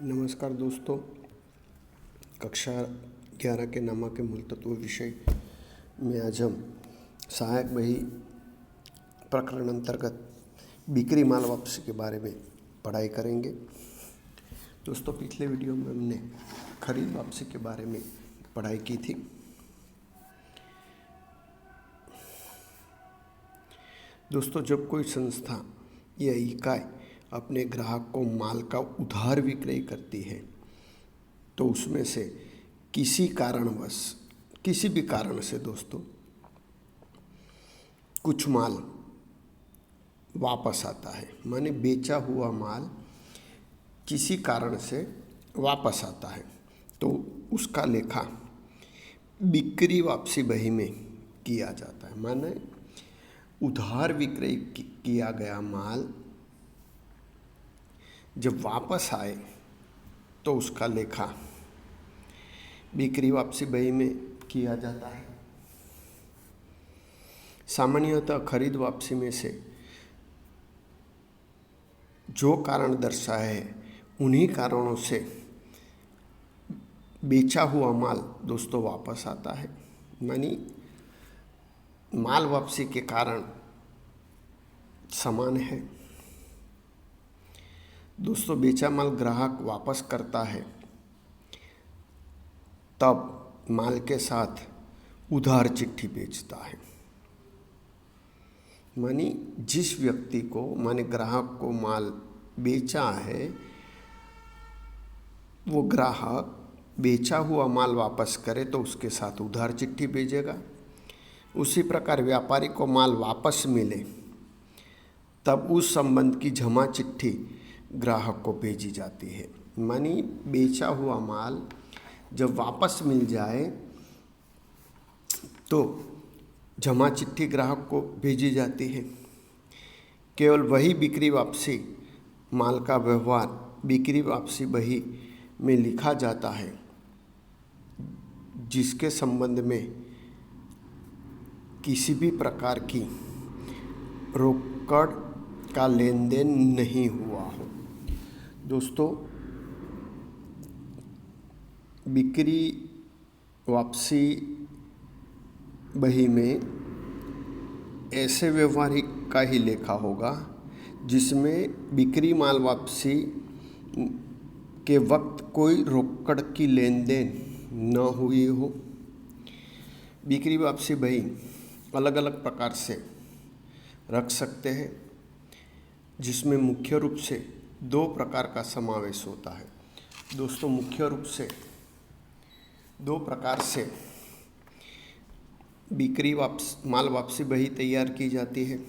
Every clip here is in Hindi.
नमस्कार दोस्तों, कक्षा 11 के नामा के मूल तत्व विषय में आज हम सहायक बही प्रकरण अंतर्गत बिक्री माल वापसी के बारे में पढ़ाई करेंगे। दोस्तों, पिछले वीडियो में हमने खरीद वापसी के बारे में पढ़ाई की थी। दोस्तों, जब कोई संस्था या इकाई अपने ग्राहक को माल का उधार विक्रय करती है तो उसमें से किसी भी कारण से दोस्तों कुछ माल वापस आता है, माने बेचा हुआ माल किसी कारण से वापस आता है तो उसका लेखा बिक्री वापसी बही में किया जाता है। माने उधार विक्रय किया गया माल जब वापस आए तो उसका लेखा बिक्री वापसी बही में किया जाता है। सामान्यतः खरीद वापसी में से जो कारण दर्शाए है उन्हीं कारणों से बेचा हुआ माल दोस्तों वापस आता है। यानी माल वापसी के कारण समान है। दोस्तों, बेचा माल ग्राहक वापस करता है तब माल के साथ उधार चिट्ठी बेचता है। मानी जिस व्यक्ति को माने ग्राहक को माल बेचा है वो ग्राहक बेचा हुआ माल वापस करे तो उसके साथ उधार चिट्ठी भेजेगा। उसी प्रकार व्यापारी को माल वापस मिले तब उस संबंध की जमा चिट्ठी ग्राहक को भेजी जाती है। मानी बेचा हुआ माल जब वापस मिल जाए तो जमा चिट्ठी ग्राहक को भेजी जाती है। केवल वही बिक्री वापसी माल का व्यवहार बिक्री वापसी बही में लिखा जाता है जिसके संबंध में किसी भी प्रकार की रोकड़ का लेन देन नहीं हुआ हो। दोस्तों, बिक्री वापसी बही में ऐसे व्यवहार का ही लेखा होगा जिसमें बिक्री माल वापसी के वक्त कोई रोकड़ की लेन देन न हुई हो। बिक्री वापसी बही अलग अलग प्रकार से रख सकते हैं जिसमें मुख्य रूप से दो प्रकार का समावेश होता है। दोस्तों, मुख्य रूप से दो प्रकार से बिक्री माल वापसी बही तैयार की जाती है।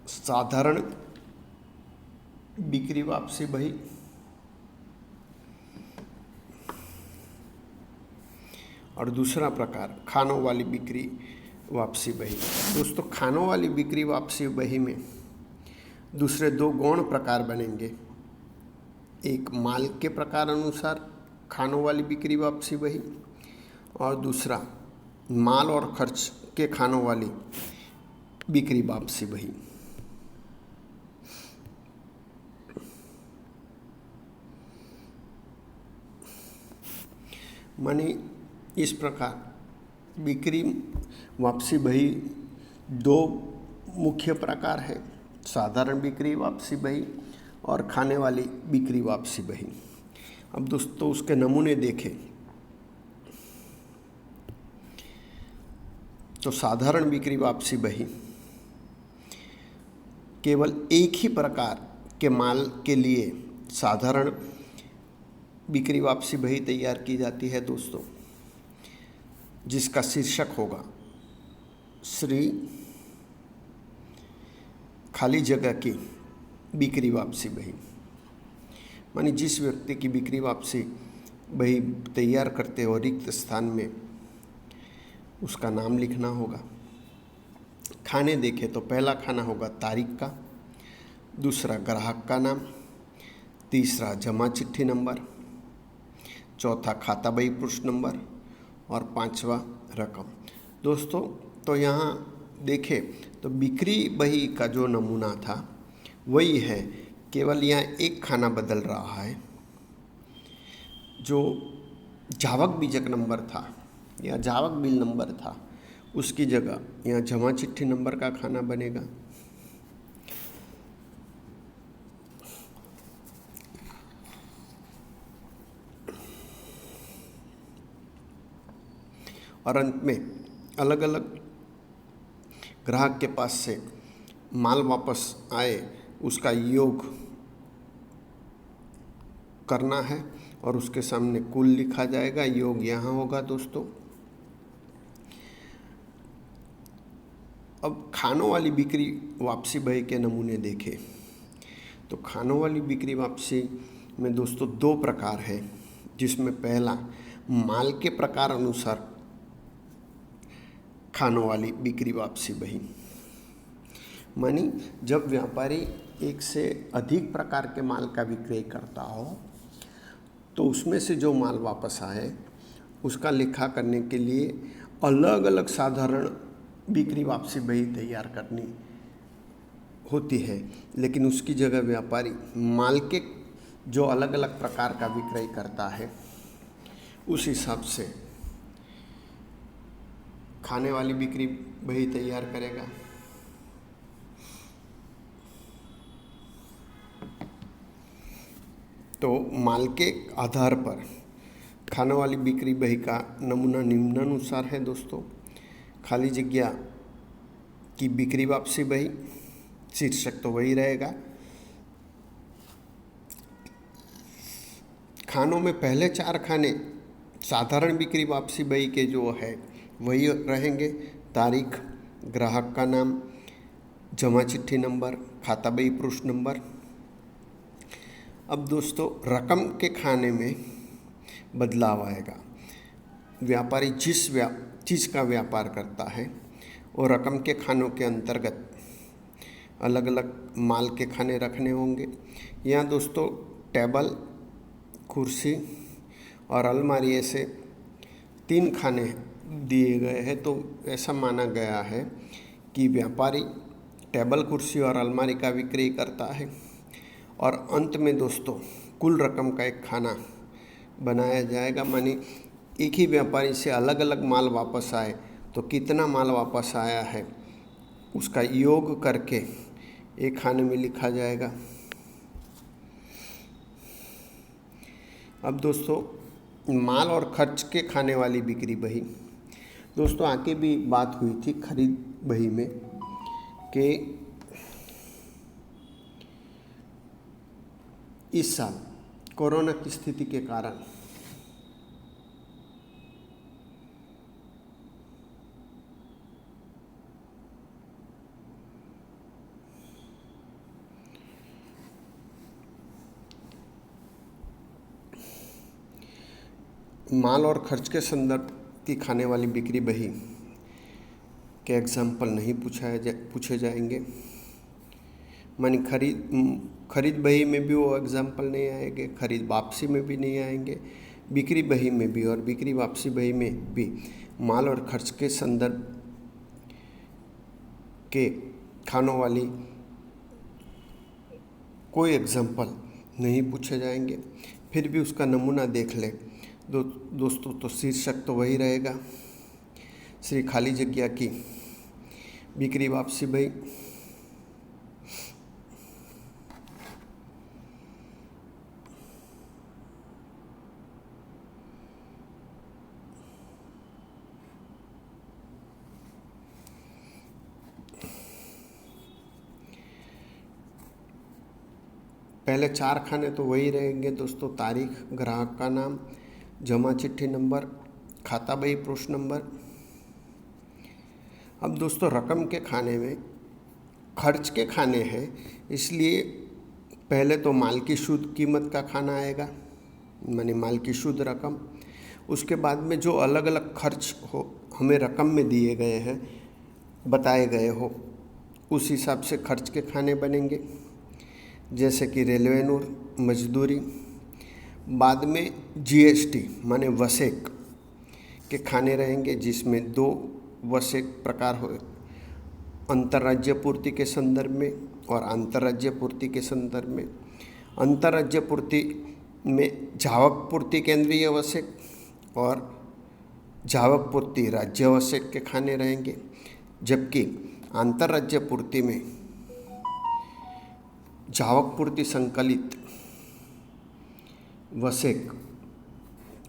साधारण बिक्री वापसी बही और दूसरा प्रकार खानों वाली बिक्री वापसी बही। दोस्तों, खानों वाली बिक्री वापसी बही में दूसरे दो गौण प्रकार बनेंगे। एक माल के प्रकार अनुसार खानों वाली बिक्री वापसी बही और दूसरा माल और खर्च के खानों वाली बिक्री वापसी बही। मानी इस प्रकार बिक्री वापसी बही दो मुख्य प्रकार है, साधारण बिक्री वापसी बही और खाने वाली बिक्री वापसी बही। अब दोस्तों, उसके नमूने देखें तो साधारण बिक्री वापसी बही केवल एक ही प्रकार के माल के लिए साधारण बिक्री वापसी बही तैयार की जाती है दोस्तों, जिसका शीर्षक होगा श्री खाली जगह की बिक्री वापसी बही। मानी जिस व्यक्ति की बिक्री वापसी बही तैयार करते हो रिक्त स्थान में उसका नाम लिखना होगा। खाने देखें तो पहला खाना होगा तारीख का, दूसरा ग्राहक का नाम, तीसरा जमा चिट्ठी नंबर, चौथा खाता बही पृष्ठ नंबर और पांचवा रकम। दोस्तों, तो यहाँ देखें तो बिक्री बही का जो नमूना था वही है केवल यहाँ एक खाना बदल रहा है। जो जावक बीजक नंबर था या जावक बिल नंबर था, उसकी जगह यहाँ जमा चिट्ठी नंबर का खाना बनेगा। और अंत में अलग अलग ग्राहक के पास से माल वापस आए उसका योग करना है और उसके सामने कुल लिखा जाएगा। योग यहाँ होगा दोस्तों। अब खानों वाली बिक्री वापसी बही के नमूने देखें तो खानों वाली बिक्री वापसी में दोस्तों दो प्रकार है, जिसमें पहला माल के प्रकार अनुसार खानों वाली बिक्री वापसी बही, मानी जब व्यापारी एक से अधिक प्रकार के माल का विक्रय करता हो तो उसमें से जो माल वापस आए उसका लेखा करने के लिए अलग अलग साधारण बिक्री वापसी बही तैयार करनी होती है। लेकिन उसकी जगह व्यापारी माल के जो अलग अलग प्रकार का विक्रय करता है उस हिसाब से खाने वाली बिक्री बही तैयार करेगा। तो माल के आधार पर खाने वाली बिक्री बही का नमूना निम्नानुसार है दोस्तों। खाली जगह की बिक्री वापसी बही, शीर्षक तो वही रहेगा। खानों में पहले 4 खाने साधारण बिक्री वापसी बही के जो है वही रहेंगे। तारीख, ग्राहक का नाम, जमा चिट्ठी नंबर, खाता बही पृष्ठ नंबर। अब दोस्तों रकम के खाने में बदलाव आएगा। व्यापारी जिस चीज़ का व्यापार करता है और रकम के खानों के अंतर्गत अलग अलग माल के खाने रखने होंगे। यहाँ दोस्तों टेबल, कुर्सी और अलमारी ऐसे 3 खाने दिए गए हैं। तो ऐसा माना गया है कि व्यापारी टेबल, कुर्सी और अलमारी का विक्रय करता है और अंत में दोस्तों कुल रकम का एक खाना बनाया जाएगा। मानी एक ही व्यापारी से अलग अलग माल वापस आए तो कितना माल वापस आया है उसका योग करके एक खाने में लिखा जाएगा। अब दोस्तों माल और खर्च के खाने वाली बिक्री बही, दोस्तों आगे भी बात हुई थी खरीद बही में कि इस साल कोरोना की स्थिति के कारण माल और खर्च के संदर्भ की खाने वाली बिक्री बही के एग्जाम्पल नहीं पूछे जाएंगे। मानी खरीद बही में भी वो एग्जाम्पल नहीं आएंगे, खरीद वापसी में भी नहीं आएंगे, बिक्री बही में भी और बिक्री वापसी बही में भी माल और खर्च के संदर्भ के खानों वाली कोई एग्जाम्पल नहीं पूछे जाएंगे। फिर भी उसका नमूना देख ले दोस्तों तो शीर्षक तो वही रहेगा, श्री खाली जगह की बिक्री वापसी बही। पहले 4 खाने तो वही रहेंगे दोस्तों, तारीख, ग्राहक का नाम, जमा चिट्ठी नंबर, खाता बही पृष्ठ नंबर। अब दोस्तों रकम के खाने में खर्च के खाने हैं, इसलिए पहले तो माल की शुद्ध कीमत का खाना आएगा, माने माल की शुद्ध रकम। उसके बाद में जो अलग अलग खर्च हो हमें रकम में दिए गए हैं, बताए गए हो, उस हिसाब से खर्च के खाने बनेंगे, जैसे कि रेलवे नूर, मजदूरी। बाद में जीएसटी माने वसेक के खाने रहेंगे, जिसमें 2 वसेक प्रकार हो, अंतर्राज्य पूर्ति के संदर्भ में और अंतर्राज्य पूर्ति के संदर्भ में। अंतर्राज्य पूर्ति में जावक पूर्ति केंद्रीय आवश्यक और जावक पूर्ति राज्य आवश्यक के खाने रहेंगे, जबकि अंतर्राज्य पूर्ति में जावक पूर्ति संकलित वसेक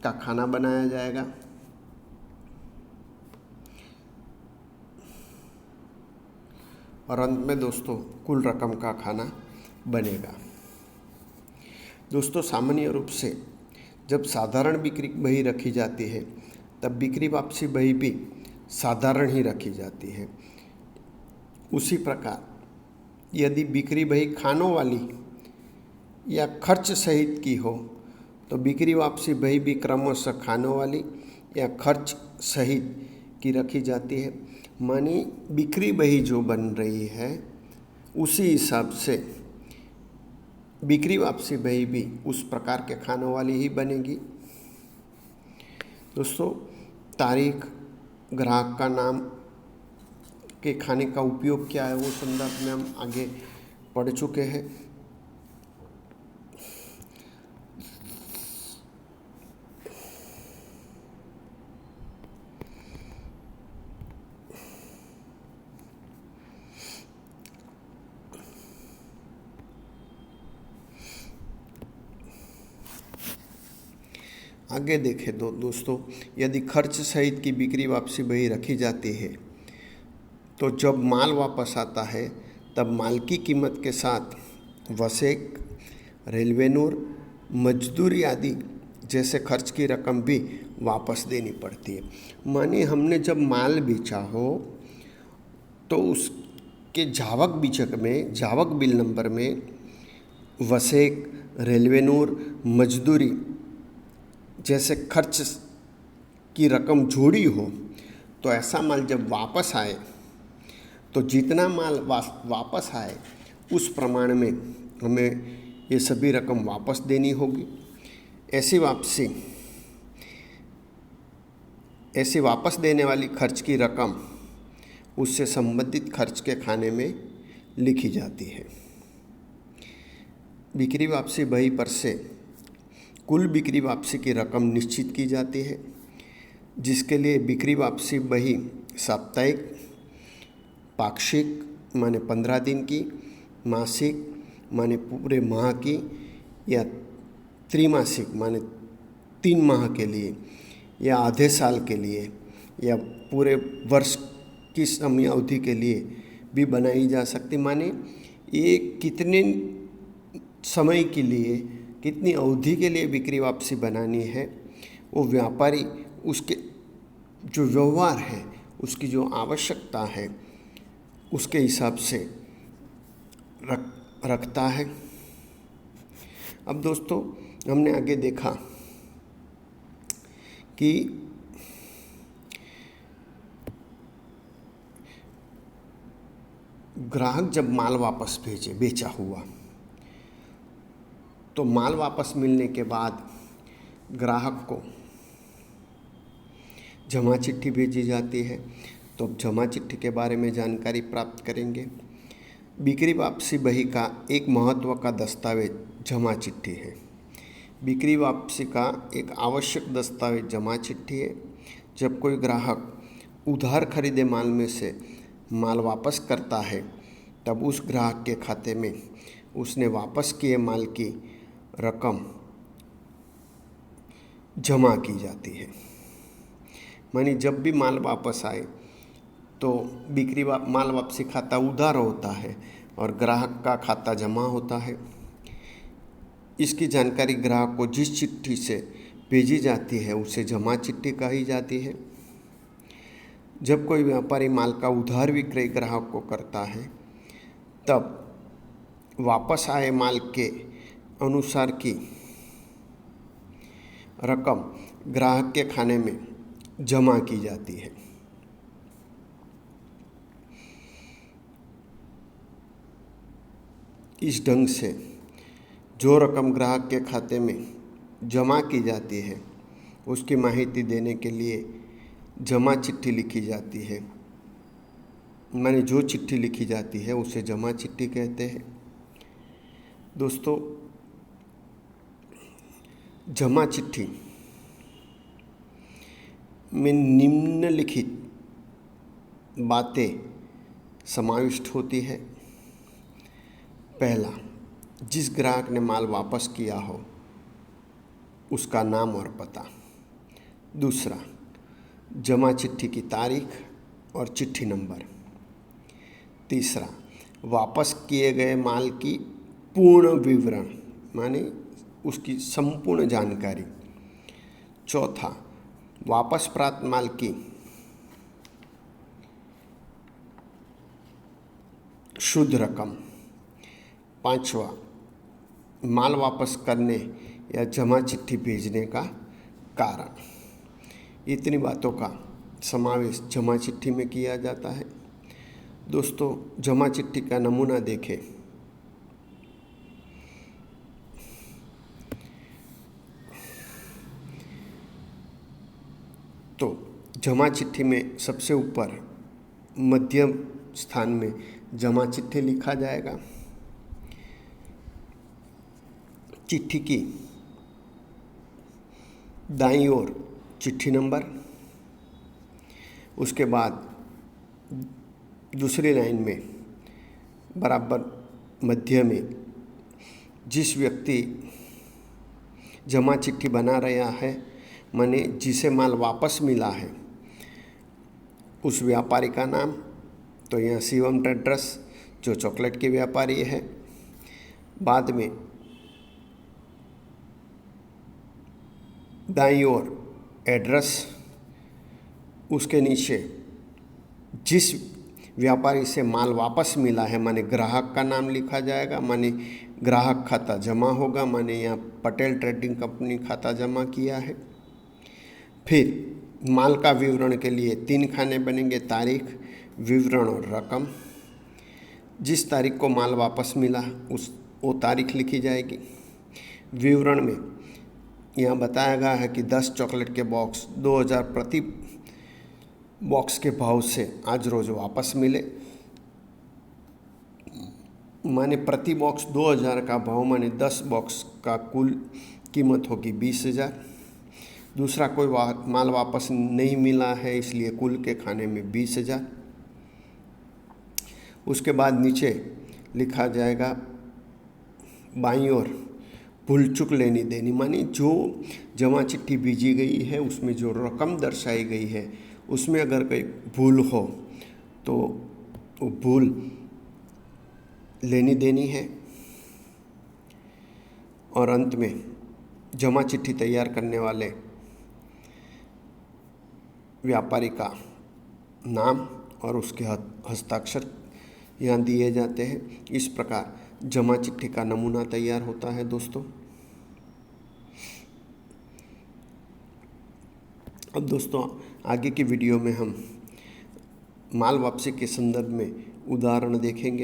का खाना बनाया जाएगा। और अंत में दोस्तों कुल रकम का खाना बनेगा। दोस्तों सामान्य रूप से जब साधारण बिक्री बही रखी जाती है तब बिक्री वापसी बही भी साधारण ही रखी जाती है। उसी प्रकार यदि बिक्री बही खानों वाली या खर्च सहित की हो तो बिक्री वापसी बही भी क्रमशः खानों वाली या खर्च सहित की रखी जाती है। मानी बिक्री बही जो बन रही है उसी हिसाब से बिक्री वापसी बही भी उस प्रकार के खानों वाली ही बनेगी। दोस्तों तारीख, ग्राहक का नाम के खाने का उपयोग क्या है वो संदर्भ में हम आगे पढ़ चुके हैं। आगे देखें दोस्तों, यदि खर्च सहित की बिक्री वापसी बही रखी जाती है तो जब माल वापस आता है तब माल की कीमत के साथ वसेक, रेलवेनूर, मजदूरी आदि जैसे खर्च की रकम भी वापस देनी पड़ती है। मानिए हमने जब माल बेचा हो तो उसके जावक बीचक में, जावक बिल नंबर में वसेक, रेलवेनूर, मजदूरी जैसे खर्च की रकम जोड़ी हो तो ऐसा माल जब वापस आए तो जितना माल वापस आए उस प्रमाण में हमें ये सभी रकम वापस देनी होगी। ऐसी वापस देने वाली खर्च की रकम उससे संबंधित खर्च के खाने में लिखी जाती है। बिक्री वापसी बही पर से कुल बिक्री वापसी की रकम निश्चित की जाती है, जिसके लिए बिक्री वापसी बही साप्ताहिक, पाक्षिक माने 15 दिन की, मासिक माने पूरे माह की या त्रिमासिक माने 3 माह के लिए या आधे साल के लिए या पूरे वर्ष की समय अवधि के लिए भी बनाई जा सकती। माने ये कितने समय के लिए, कितनी अवधि के लिए बिक्री वापसी बनानी है वो व्यापारी उसके जो व्यवहार है, उसकी जो आवश्यकता है उसके हिसाब से रखता है। अब दोस्तों हमने आगे देखा कि ग्राहक जब माल वापस बेचा हुआ तो माल वापस मिलने के बाद ग्राहक को जमा चिट्ठी भेजी जाती है। तो अब जमा चिट्ठी के बारे में जानकारी प्राप्त करेंगे। बिक्री वापसी बही का एक महत्व का दस्तावेज जमा चिट्ठी है। बिक्री वापसी का एक आवश्यक दस्तावेज जमा चिट्ठी है। जब कोई ग्राहक उधार खरीदे माल में से माल वापस करता है तब उस ग्राहक के खाते में उसने वापस किए माल की रकम जमा की जाती है। मानी जब भी माल वापस आए तो माल वापसी खाता उधार होता है और ग्राहक का खाता जमा होता है। इसकी जानकारी ग्राहक को जिस चिट्ठी से भेजी जाती है उसे जमा चिट्ठी कही जाती है। जब कोई व्यापारी माल का उधार विक्रय ग्राहक को करता है तब वापस आए माल के अनुसार की रकम ग्राहक के खाने में जमा की जाती है। इस ढंग से जो रकम ग्राहक के खाते में जमा की जाती है उसकी माहिती देने के लिए जमा चिट्ठी लिखी जाती है। माने जो चिट्ठी लिखी जाती है उसे जमा चिट्ठी कहते हैं। दोस्तों जमा चिट्ठी में निम्नलिखित बातें समाविष्ट होती है। पहला, जिस ग्राहक ने माल वापस किया हो उसका नाम और पता। दूसरा, जमा चिट्ठी की तारीख और चिट्ठी नंबर। तीसरा, वापस किए गए माल की पूर्ण विवरण माने उसकी संपूर्ण जानकारी। चौथा, वापस प्राप्त माल की शुद्ध रकम। पांचवा, माल वापस करने या जमा चिट्ठी भेजने का कारण। इतनी बातों का समावेश जमा चिट्ठी में किया जाता है। दोस्तों, जमा चिट्ठी का नमूना देखें। तो जमा चिट्ठी में सबसे ऊपर मध्यम स्थान में जमा चिट्ठी लिखा जाएगा। चिट्ठी की दाईं ओर चिट्ठी नंबर, उसके बाद दूसरी लाइन में बराबर मध्य में जिस व्यक्ति जमा चिट्ठी बना रहा है माने जिसे माल वापस मिला है उस व्यापारी का नाम। तो यहाँ शिवम ट्रेडर्स जो चॉकलेट के व्यापारी है। बाद में दाईं ओर एड्रेस, उसके नीचे जिस व्यापारी से माल वापस मिला है माने ग्राहक का नाम लिखा जाएगा, माने ग्राहक खाता जमा होगा, माने यहाँ पटेल ट्रेडिंग कंपनी खाता जमा किया है। फिर माल का विवरण के लिए 3 खाने बनेंगे, तारीख, विवरण और रकम। जिस तारीख को माल वापस मिला वो तारीख लिखी जाएगी। विवरण में यहाँ बताया गया है कि 10 चॉकलेट के बॉक्स 2000 प्रति बॉक्स के भाव से आज रोज वापस मिले, माने प्रति बॉक्स 2000 का भाव माने 10 बॉक्स का कुल कीमत होगी 20,000। दूसरा, कोई माल वापस नहीं मिला है इसलिए कुल के खाने में 20,000। उसके बाद नीचे लिखा जाएगा बाईं ओर भूल चूक लेनी देनी, मानी जो जमा चिट्ठी भेजी गई है उसमें जो रकम दर्शाई गई है उसमें अगर कोई भूल हो तो वो भूल लेनी देनी है। और अंत में जमा चिट्ठी तैयार करने वाले व्यापारी का नाम और उसके हस्ताक्षर यहाँ दिए जाते हैं। इस प्रकार जमा चिट्ठी का नमूना तैयार होता है। दोस्तों, अब दोस्तों आगे की वीडियो में हम माल वापसी के संदर्भ में उदाहरण देखेंगे।